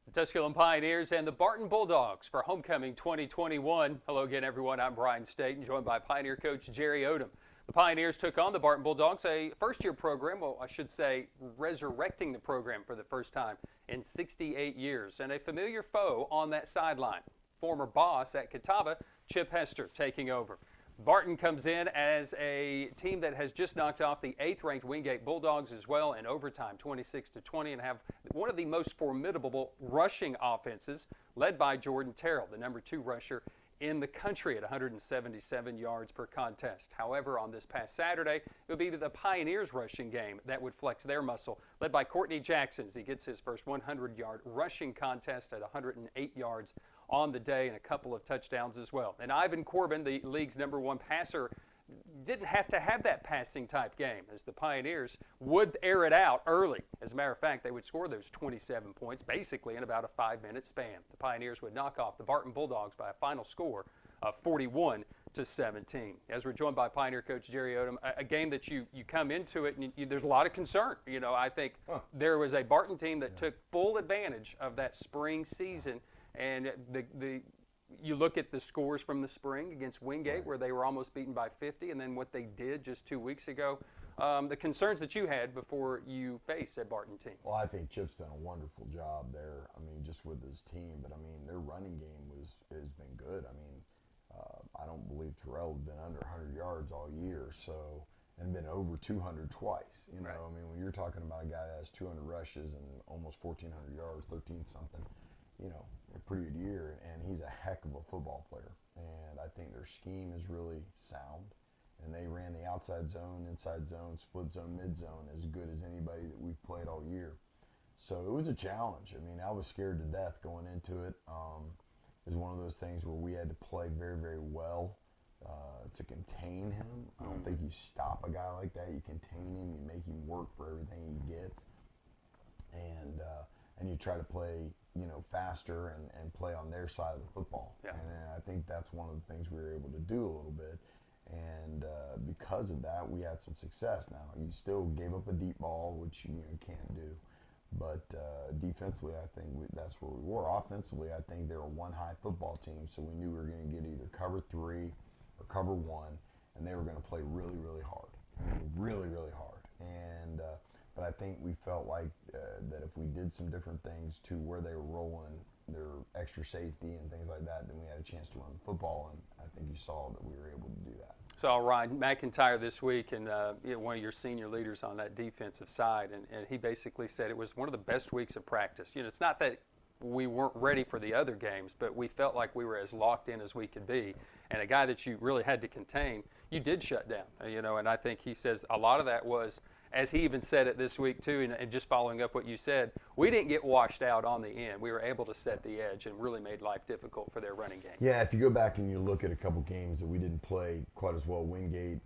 The Tusculum Pioneers and the Barton Bulldogs for Homecoming 2021. Hello again, everyone. I'm Brian Stayton, joined by Pioneer coach Jerry Odom. The Pioneers took on the Barton Bulldogs, a first-year program, well, I should say resurrecting the program for the first time in 68 years, and a familiar foe on that sideline. Former boss at Catawba, Chip Hester, taking over. Barton comes in as a team that has just knocked off the 8th-ranked Wingate Bulldogs as well in overtime, 26-20, and have one of the most formidable rushing offenses, led by Jordan Terrell, the number 2 rusher in the country at 177 yards per contest. However, on this past Saturday, it would be the Pioneers rushing game that would flex their muscle, led by Courtney Jackson as he gets his first 100-yard rushing contest at 108 yards on the day and a couple of touchdowns as well. And Ivan Corbin, the league's number 1 passer, didn't have to have that passing type game as the Pioneers would air it out early. As a matter of fact, they would score those 27 points basically in about a 5-minute span. The Pioneers would knock off the Barton Bulldogs by a final score of 41-17. As we're joined by Pioneer coach Jerry Odom, a game that you come into it and there's a lot of concern. You know, I think there was a Barton team that took full advantage of that spring season. And you look at the scores from the spring against Wingate, where they were almost beaten by 50, and then what they did just 2 weeks ago. The concerns that you had before you faced that Barton team. Well, I think Chip's done a wonderful job there. I mean, just with his team, but I mean, their running game has been good. I mean, I don't believe Terrell has been under 100 yards all year, so and been over 200 twice. You know, I mean, when you're talking about a guy that has 200 rushes and almost 1,400 yards, 13 something. You know, a pretty good year, and he's a heck of a football player. And I think their scheme is really sound, and they ran the outside zone, inside zone, split zone, mid zone as good as anybody that we've played all year. So it was a challenge. I mean, I was scared to death going into it. It was one of those things where we had to play very, very well to contain him. I don't think you stop a guy like that. You contain him. You make him work for everything he gets, and you try to play, you know, faster and play on their side of the football. Yeah. And I think that's one of the things we were able to do a little bit. And because of that, we had some success. Now, you still gave up a deep ball, which you can't do. But defensively, I think that's where we were. Offensively, I think they're a one-high football team, so we knew we were going to get either cover 3 or cover 1, and they were going to play really, really hard. I mean, really, really hard. And but I think we felt like that if we did some different things to where they were rolling, their extra safety and things like that, then we had a chance to run the football, and I think you saw that we were able to do that. So Ryan McIntyre this week, and one of your senior leaders on that defensive side, and he basically said it was one of the best weeks of practice. You know, it's not that we weren't ready for the other games, but we felt like we were as locked in as we could be. And a guy that you really had to contain, you did shut down. You know, and I think he says a lot of that was, as he even said it this week too, and just following up what you said, we didn't get washed out on the end. We were able to set the edge and really made life difficult for their running game. Yeah, if you go back and you look at a couple games that we didn't play quite as well, Wingate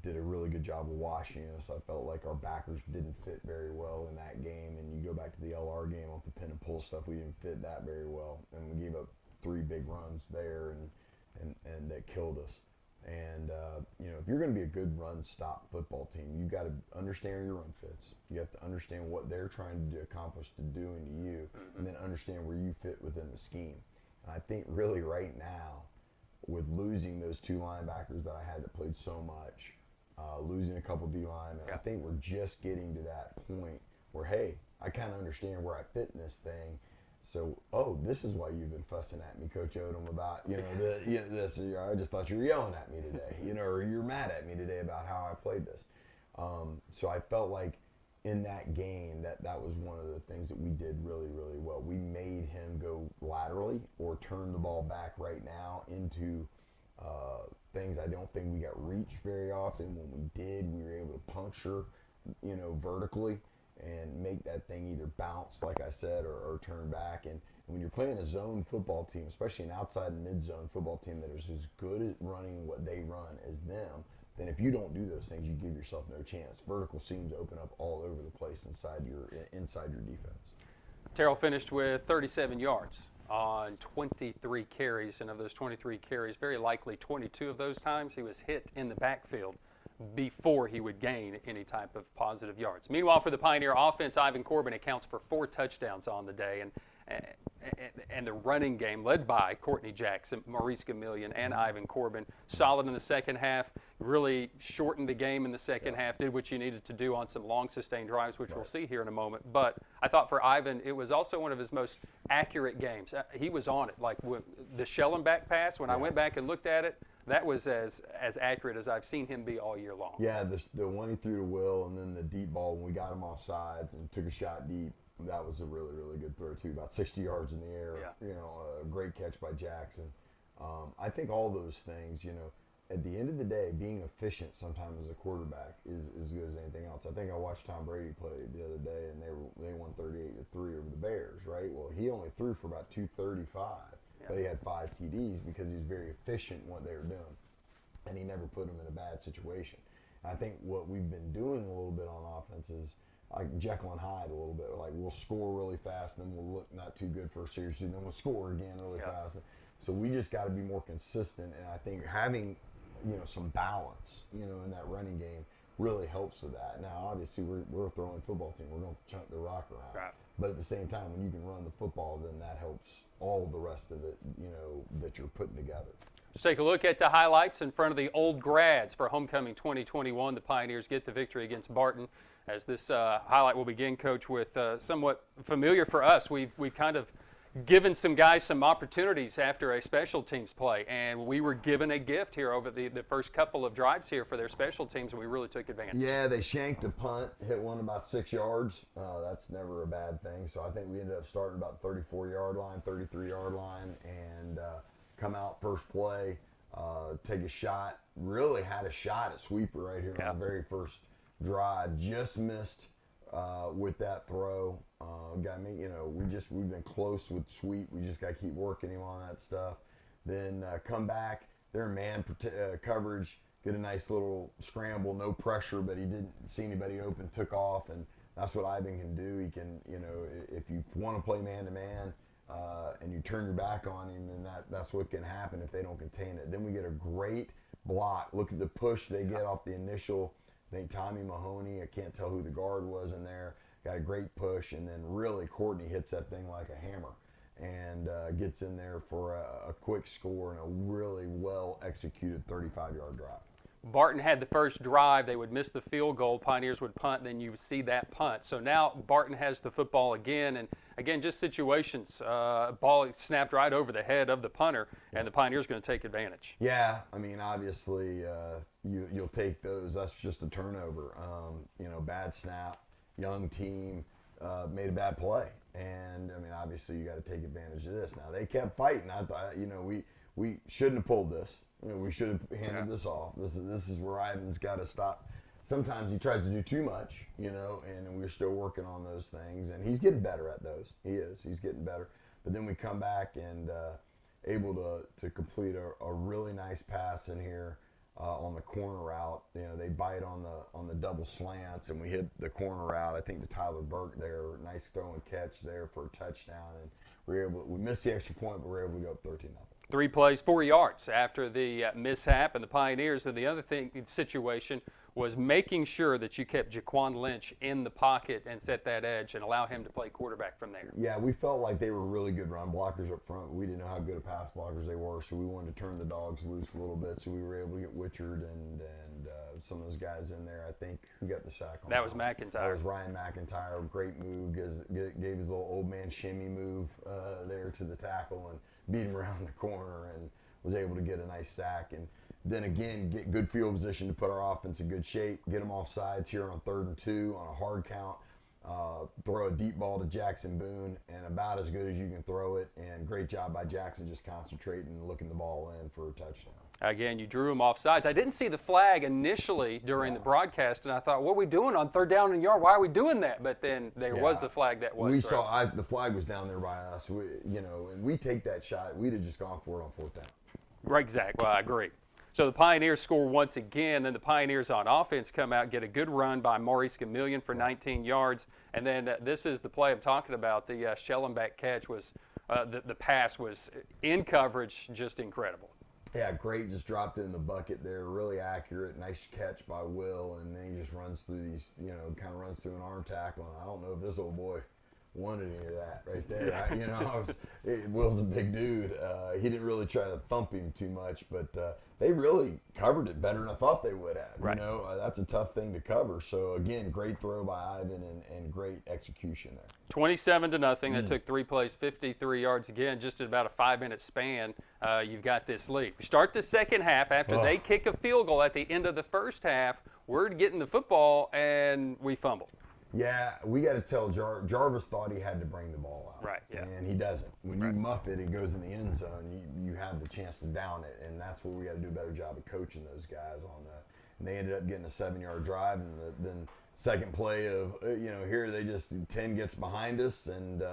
did a really good job of washing us. I felt like our backers didn't fit very well in that game, and you go back to the LR game off the pin and pull stuff, we didn't fit that very well, and we gave up 3 big runs there, and that killed us. And, you know, if you're going to be a good run-stop football team, you've got to understand where your run fits. You have to understand what they're trying to accomplish to doing to you, and then understand where you fit within the scheme. And I think really right now, with losing those 2 linebackers that I had that played so much, losing a couple D linemen, I think we're just getting to that point where, hey, I kind of understand where I fit in this thing. So, this is why you've been fussing at me, Coach Odom, about, you know, this. I just thought you were yelling at me today, you know, or you're mad at me today about how I played this. So I felt like in that game that was one of the things that we did really, really well. We made him go laterally or turn the ball back right now into things I don't think we got reached very often. When we did, we were able to puncture, you know, vertically and make that thing either bounce, like I said, or turn back. And when you're playing a zone football team, especially an outside mid-zone football team that is as good at running what they run as them, then if you don't do those things, you give yourself no chance. Vertical seams open up all over the place inside your defense. Terrell finished with 37 yards on 23 carries, and of those 23 carries, very likely 22 of those times he was hit in the backfield before he would gain any type of positive yards. Meanwhile, for the Pioneer offense, Ivan Corbin accounts for 4 touchdowns on the day. And and the running game led by Courtney Jackson, Maurice Gamillion, and Ivan Corbin, solid in the second half, really shortened the game in the second half, did what you needed to do on some long sustained drives, which we'll see here in a moment. But I thought for Ivan, it was also one of his most accurate games. He was on it. Like the Schellenbach pass, when I went back and looked at it, that was as accurate as I've seen him be all year long. Yeah, the one he threw to Will, and then the deep ball when we got him off sides and took a shot deep, that was a really, really good throw too, about 60 yards in the air. Yeah. You know, a great catch by Jackson. I think all those things, you know, at the end of the day, being efficient sometimes as a quarterback is as good as anything else. I think I watched Tom Brady play the other day, and they won 38-3 over the Bears, right? Well, he only threw for about 235, but he had 5 TDs because he was very efficient in what they were doing, and he never put them in a bad situation. And I think what we've been doing a little bit on offense is like Jekyll and Hyde a little bit. Like we'll score really fast, then we'll look not too good for a series, and then we'll score again really fast. So we just got to be more consistent, and I think having, you know, some balance, you know, in that running game really helps with that. Now, obviously, we're a throwing football team. We're going to chunk the rock around. Right. But at the same time, when you can run the football, then that helps all the rest of it, you know, that you're putting together. Let's take a look at the highlights in front of the Old Grads for Homecoming 2021. The Pioneers get the victory against Barton. As this highlight will begin, Coach, with somewhat familiar for us. We've kind of given some guys some opportunities after a special teams play, and we were given a gift here over the first couple of drives here for their special teams, and we really took advantage. Yeah, they shanked a punt, hit one about 6 yards. That's never a bad thing. So I think we ended up starting about 34-yard line, 33-yard line, and come out first play, take a shot. Really had a shot at sweeper right here on the very first drive. Just missed with that throw. Got me, you know, we've been close with Sweet. We just got to keep working him on that stuff. Then come back, they're in man coverage, get a nice little scramble, no pressure, but he didn't see anybody open, took off, and that's what Ivan can do. He can, you know, if you want to play man-to-man and you turn your back on him, then that's what can happen if they don't contain it. Then we get a great block. Look at the push they get off the initial, I think Tommy Mahoney, I can't tell who the guard was in there, got a great push, and then really Courtney hits that thing like a hammer and gets in there for a quick score and a really well-executed 35-yard drive. Barton had the first drive. They would miss the field goal. Pioneers would punt. Then you see that punt. So now Barton has the football again. And, again, just situations. Ball snapped right over the head of the punter, and the Pioneers going to take advantage. Yeah, I mean, obviously, you'll take those. That's just a turnover. You know, bad snap, young team, made a bad play. And, I mean, obviously, you got to take advantage of this. Now, they kept fighting. I thought, you know, we shouldn't have pulled this. You know, we should have handed this off. This is where Ivan's got to stop. Sometimes he tries to do too much, you know, and we're still working on those things. And he's getting better at those. He is. He's getting better. But then we come back and able to complete a really nice pass in here on the corner route. You know, they bite on the double slants, and we hit the corner route, I think, to Tyler Burke there. Nice throw and catch there for a touchdown. And we missed the extra point, but we're able to go up 13-0. 3 plays, 4 yards after the mishap, and the Pioneers. And the other situation was making sure that you kept Jaquan Lynch in the pocket and set that edge and allow him to play quarterback from there. Yeah, we felt like they were really good run blockers up front. We didn't know how good of pass blockers they were, so we wanted to turn the dogs loose a little bit. So we were able to get Wichard and some of those guys in there. I think who got the sack on that was McIntyre. That was Ryan McIntyre. Great move. Gave his little old man shimmy move there to the tackle and beat him around the corner and was able to get a nice sack. And then again, get good field position to put our offense in good shape, get them off sides here on 3rd and 2 on a hard count, throw a deep ball to Jackson Boone, and about as good as you can throw it. And great job by Jackson just concentrating and looking the ball in for a touchdown. Again, you drew him off sides. I didn't see the flag initially during the broadcast, and I thought, what are we doing on 3rd down and yard? Why are we doing that? But then there was the flag that was thrown. The flag was down there by us, you know, and we take that shot. We'd have just gone for it on 4th down. Right, exactly. Well, I agree. So the Pioneers score once again. Then the Pioneers on offense come out, get a good run by Maurice Gamillion for 19 yards. And then this is the play I'm talking about. The Schellenbach catch was, the pass was in coverage, just incredible. Yeah, great. Just dropped it in the bucket there. Really accurate. Nice catch by Will. And then he just runs through these, you know, kind of runs through an arm tackle. And I don't know if this old boy wanted any of that right there. Will's a big dude. He didn't really try to thump him too much, but they really covered it better than I thought they would have. Right. That's a tough thing to cover. So again, great throw by Ivan and great execution there. 27-0. That took 3 plays, 53 yards. Again, just in about a 5-minute span, you've got this lead. We start the second half after they kick a field goal at the end of the first half. We're getting the football, and we fumble. Yeah, we got to tell Jarvis thought he had to bring the ball out. Right, yeah. And he doesn't. When you muff it, it goes in the end zone, you have the chance to down it, and that's where we got to do a better job of coaching those guys on that. And they ended up getting a 7-yard drive, and then second play of, here they just, 10 gets behind us, and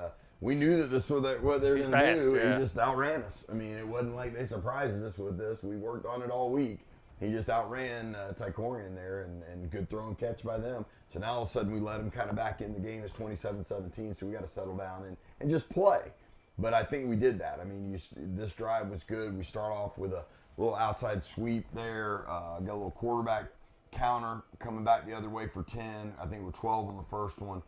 we knew that this was what they were going to do. Yeah. He just outran us. I mean, it wasn't like they surprised us with this. We worked on it all week. He just outran Ticorian there, and good throw and catch by them. So now all of a sudden we let him kind of back in the game. It's 27-17, so we got to settle down and just play. But I think we did that. I mean, this drive was good. We start off with a little outside sweep there, got a little quarterback counter coming back the other way for 10. I think we're 12 on the first one.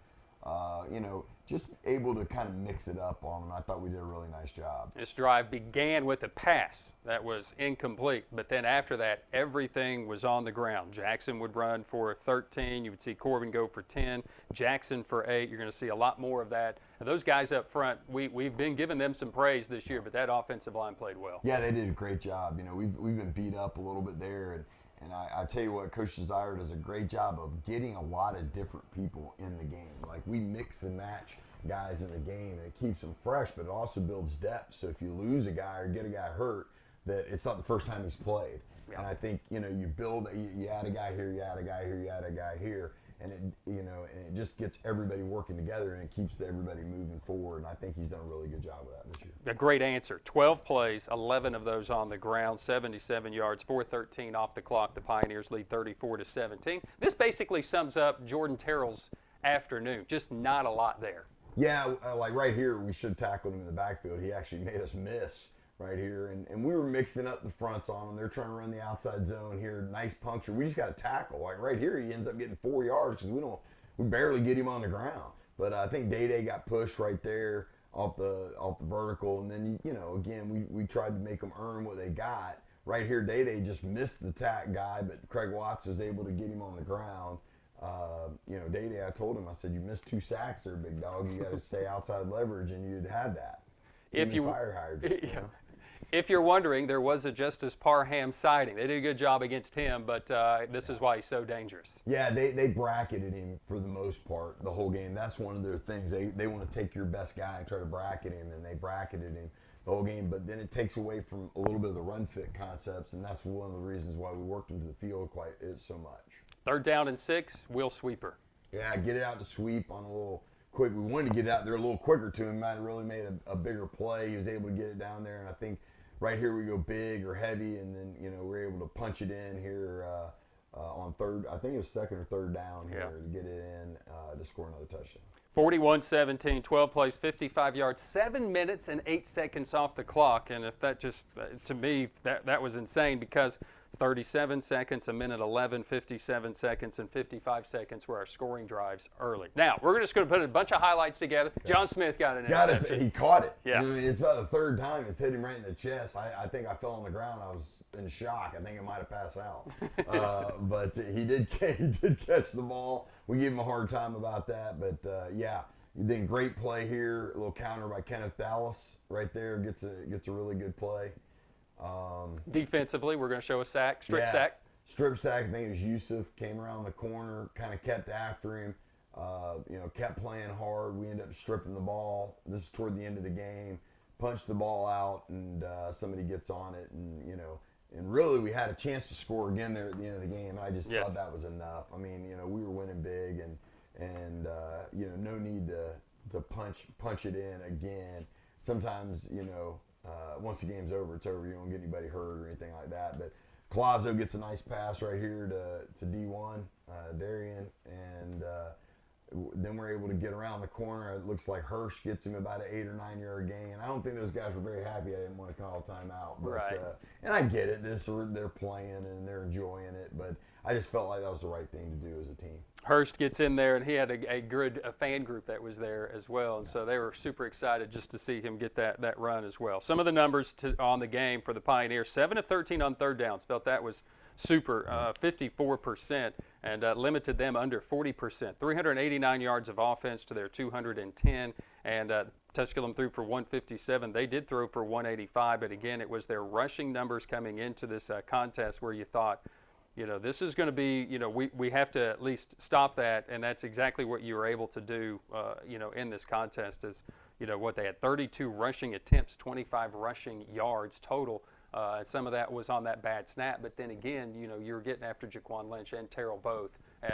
Just able to kind of mix it up on them. I thought we did a really nice job. This drive began with a pass that was incomplete, but then after that, everything was on the ground. Jackson would run for 13. You would see Corbin go for 10. Jackson for 8. You're going to see a lot more of that. And those guys up front, we've been giving them some praise this year, but that offensive line played well. Yeah, they did a great job. We've been beat up a little bit there, and I tell you what, Coach Desire does a great job of getting a lot of different people in the game. Like, we mix and match guys in the game, and it keeps them fresh, but it also builds depth. So if you lose a guy or get a guy hurt, that it's not the first time he's played. Yeah. And I think, you add a guy here, you add a guy here, you add a guy here, and it just gets everybody working together, and it keeps everybody moving forward. And I think he's done a really good job with that this year. A great answer. 12 plays, 11 of those on the ground, 77 yards, 4:13 off the clock. The Pioneers lead 34-17. This basically sums up Jordan Terrell's afternoon. Just not a lot there. Yeah, like right here, we should tackle him in the backfield. He actually made us miss right here, and we were mixing up the fronts on him. They're trying to run the outside zone here. Nice puncture. We just got to tackle. Like right here, he ends up getting 4 yards because we barely get him on the ground. But I think Day got pushed right there off the vertical, and then again we tried to make them earn what they got. Right here, Day just missed the tack guy, but Craig Watts was able to get him on the ground. Day, I told him, I said, you missed 2 sacks there, big dog. You got to stay outside leverage, and you'd had that. If you're wondering, there was a Justice Parham sighting. They did a good job against him, but this is why he's so dangerous. Yeah, they bracketed him for the most part the whole game. That's one of their things. They want to take your best guy and try to bracket him, and they bracketed him the whole game. But then it takes away from a little bit of the run fit concepts, and that's one of the reasons why we worked him to the field so much. 3rd down and 6, Will Sweeper. Yeah, get it out to sweep on a little quick. We wanted to get it out there a little quicker to him. Might have really made a bigger play. He was able to get it down there, and I think right here we go big or heavy, and then we're able to punch it in here on 3rd. I think it was 2nd or 3rd down here to get it in to score another touchdown. 41-17, 12 plays, 55 yards, 7 minutes and 8 seconds off the clock, and if that just to me that was insane because 37 seconds, a minute 11, 57 seconds, and 55 seconds were our scoring drives early. Now, we're just going to put a bunch of highlights together. Okay. John Smith got an interception. He caught it. Yeah. It's about the 3rd time it's hit him right in the chest. I think I fell on the ground. I was in shock. I think I might have passed out. But he did catch the ball. We gave him a hard time about that. But, then great play here. A little counter by Kenneth Dallas right there. Gets a really good play. Defensively, we're going to show a sack, strip sack. Strip sack, I think it was Yusuf, came around the corner, kind of kept after him, kept playing hard. We ended up stripping the ball. This is toward the end of the game. Punched the ball out, and somebody gets on it, and really we had a chance to score again there at the end of the game. I just thought that was enough. I mean, we were winning big, and no need to punch it in again. Sometimes, once the game's over, it's over. You don't get anybody hurt or anything like that. But Colazo gets a nice pass right here to D1, Darian, and Then we're able to get around the corner. It looks like Hirsch gets him about an 8 or 9 yard gain. I don't think those guys were very happy. I didn't want to call timeout, but Right. And I get it. They're playing and they're enjoying it, but I just felt like that was the right thing to do as a team. Hurst gets in there, and he had a fan group that was there as well, and so they were super excited just to see him get that run as well. Some of the numbers on the game for the Pioneers: 7 of 13 on third downs. Felt that was super, 54%, and limited them under 40%. 389 yards of offense to their 210, and Tusculum threw for 157. They did throw for 185, but again, it was their rushing numbers coming into this contest where you thought, this is going to be, we have to at least stop that, and that's exactly what you were able to do, in this contest is, what they had 32 rushing attempts, 25 rushing yards total. Some of that was on that bad snap, but then again, you were getting after Jaquan Lynch and Terrell both.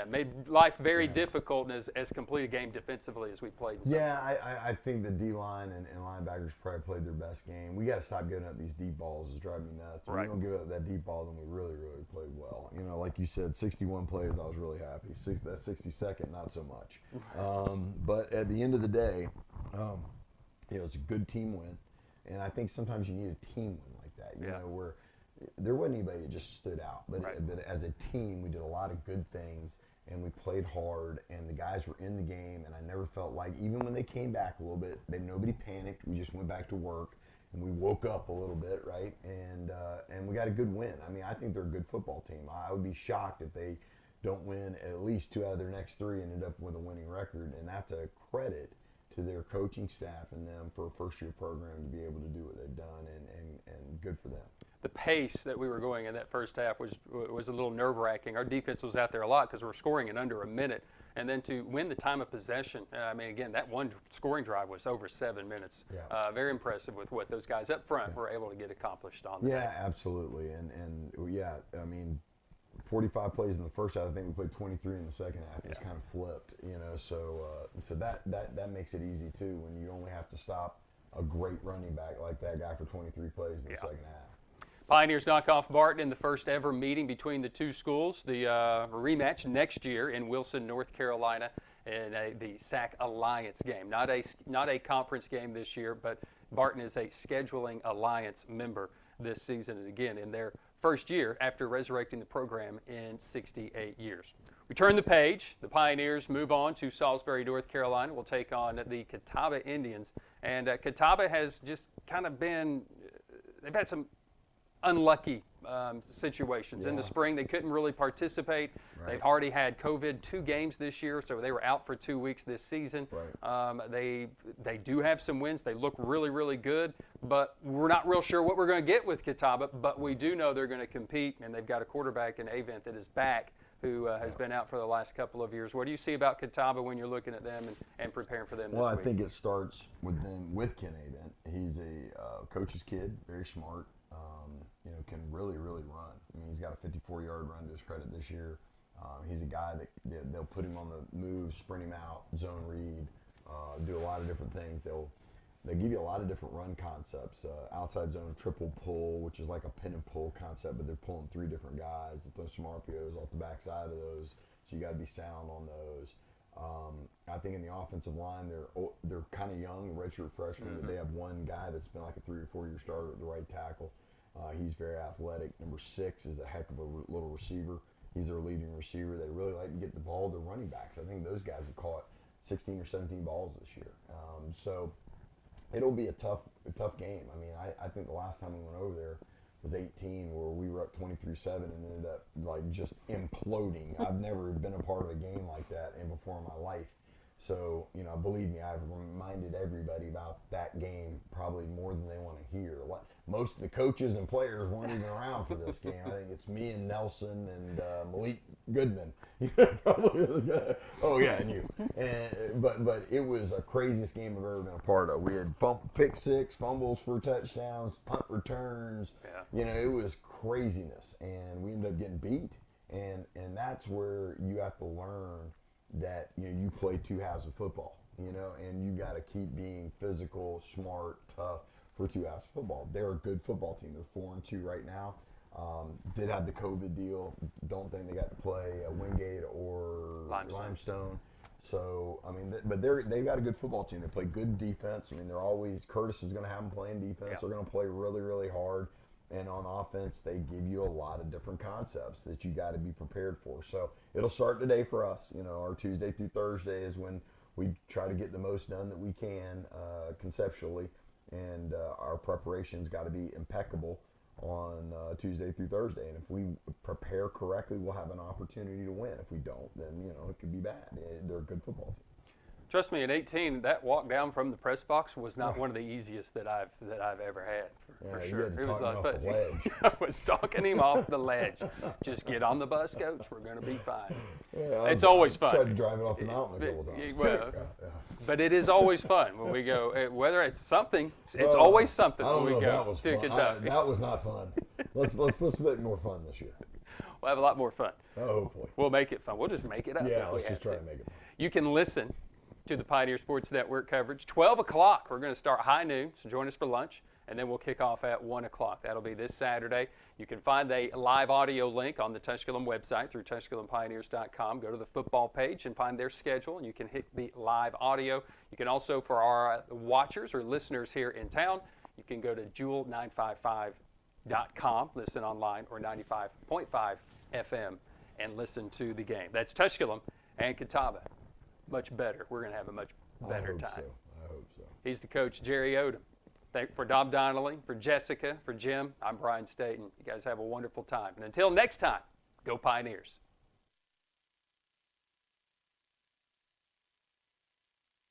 Made life very difficult and as complete a game defensively as we played. Yeah, I think the D-line and linebackers probably played their best game. We got to stop giving up these deep balls. It's driving me nuts. If we don't give up that deep ball, then we really, really played well. Like you said, 61 plays, I was really happy. That 62nd, not so much. But at the end of the day, it's a good team win. And I think sometimes you need a team win like that, where there wasn't anybody that just stood out. But as a team, we did a lot of good things, and we played hard, and the guys were in the game, and I never felt like, even when they came back a little bit, nobody panicked. We just went back to work, and we woke up a little bit, right? And we got a good win. I mean, I think they're a good football team. I would be shocked if they don't win at least 2 out of their next 3 and end up with a winning record, and that's a credit to their coaching staff and them for a first-year program to be able to do what they've done, and good for them. The pace that we were going in that first half was a little nerve-wracking. Our defense was out there a lot because we're scoring in under a minute. And then to win the time of possession, again, that one scoring drive was over 7 minutes. Yeah. Very impressive with what those guys up front were able to get accomplished on that. Yeah, absolutely. And 45 plays in the first half. I think we played 23 in the second half. It was kind of flipped, so that makes it easy too when you only have to stop a great running back like that guy for 23 plays in the second half. Pioneers knock off Barton in the first ever meeting between the two schools. The rematch next year in Wilson, North Carolina, in the SAC Alliance game. Not a conference game this year, but Barton is a scheduling alliance member this season, and again in their first year after resurrecting the program in 68 years. We turn the page. The Pioneers move on to Salisbury, North Carolina. We'll take on the Catawba Indians, and Catawba has just kind of been, they've had some unlucky situations. In the spring, they couldn't really participate. Right. They've already had COVID 2 games this year, so they were out for 2 weeks this season. Right. They do have some wins. They look really, really good, but we're not real sure what we're going to get with Catawba, but we do know they're going to compete, and they've got a quarterback in Avent that is back who has been out for the last couple of years. What do you see about Catawba when you're looking at them and preparing for them this week? Well, I think it starts with them, with Ken Avent. He's a coach's kid, very smart. Can really, really run. I mean, he's got a 54-yard run to his credit this year. He's a guy that they'll put him on the move, sprint him out, zone read, do a lot of different things. They'll give you a lot of different run concepts. Outside zone triple pull, which is like a pin and pull concept, but they're pulling 3 different guys. They throw some RPOs off the backside of those, so you got to be sound on those. I think in the offensive line, they're kind of young, redshirt freshmen, but they have one guy that's been like a 3 or 4 year starter at the right tackle. He's very athletic. Number 6 is a heck of a little receiver. He's their leading receiver. They really like to get the ball to running backs. I think those guys have caught 16 or 17 balls this year. So it'll be a tough game. I mean, I think the last time we went over there was 18, where we were up 23-7 and ended up like just imploding. I've never been a part of a game like that before in my life. So, believe me, I've reminded everybody about that game probably more than they want to hear. Most of the coaches and players weren't even around for this game. I think it's me and Nelson and Malik Goodman. Oh, yeah, and you. But it was the craziest game I've ever been a part of. We had pick 6, fumbles for touchdowns, punt returns. Yeah. It was craziness, and we ended up getting beat. And that's where you have to learn that you play 2 halves of football, and you got to keep being physical, smart, tough for 2 halves of football. They're a good football team. They're 4-2 right now. Did have the COVID deal. Don't think they got to play Wingate or Limestone. So, I mean, but they've got a good football team. They play good defense. I mean, Curtis is going to have them playing defense. Yeah. They're going to play really, really hard. And on offense, they give you a lot of different concepts that you got to be prepared for. So it'll start today for us. You know, our Tuesday through Thursday is when we try to get the most done that we can conceptually. And our preparation's got to be impeccable on Tuesday through Thursday. And if we prepare correctly, we'll have an opportunity to win. If we don't, then, you know, it could be bad. They're a good football team. Trust me, in 18, that walk down from the press box was not one of the easiest that I've ever had, for sure. You had to talk him off the ledge. I was talking him off the ledge. Just get on the bus, coach. We're going to be fine. Yeah, It's always fun. I tried to drive it off the mountain a couple times. Well, yeah. but it is always fun when we go. Whether it's something, it's always something when we go that was to fun. Kentucky. That was not fun. Let's make more fun this year. We'll have a lot more fun. Hopefully. We'll make it fun. We'll just make it up. Yeah, let's just try to make it fun. You can listen to the Pioneer Sports Network coverage. 12 o'clock, we're going to start high noon, so join us for lunch, and then we'll kick off at 1 o'clock. That'll be this Saturday. You can find a live audio link on the Tusculum website through TusculumPioneers.com. Go to the football page and find their schedule, and you can hit the live audio. You can also, for our watchers or listeners here in town, you can go to Jewel955.com, listen online, or 95.5 FM, and listen to the game. That's Tusculum and Catawba. Much better. We're going to have a much better time. I hope so. He's the coach, Jerry Odom. For Dom Donnelly, for Jessica, for Jim, I'm Brian Stayton. You guys have a wonderful time. And until next time, go Pioneers.